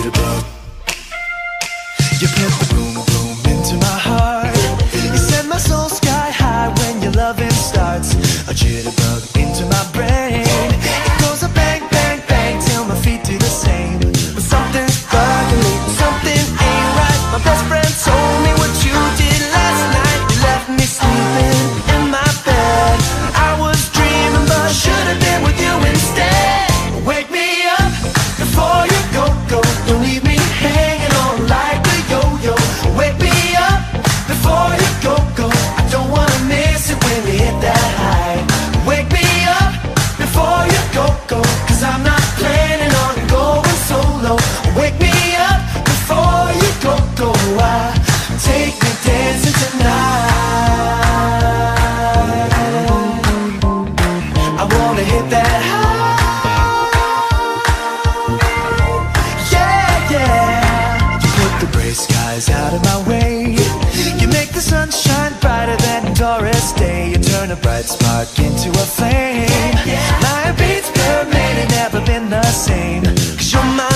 jitterbug. You put the boom boom into my heart. You send my soul sky high when your loving starts. A jitterbug into my brain. It goes a bang, bang, bang till my feet do the same. But something's bugging me, something ain't right. My best friend told me what you did last night. You left me sleeping in my bed. I was dreaming but I should have been with you instead. Wake me up before you go, go. Don't leave me hanging on like a yo-yo. Wake me up before you go, go. I don't wanna miss it when we hit that high. Wake me up before you go, go. Cause I'm not planning on going solo. Wake me up before you go, go. Take me dancing tonight. I wanna hit that high. Gray skies out of my way. You make the sun shine brighter than Doris Day. You turn a bright spark into a flame. My beats per minute never been the same. Cause you're my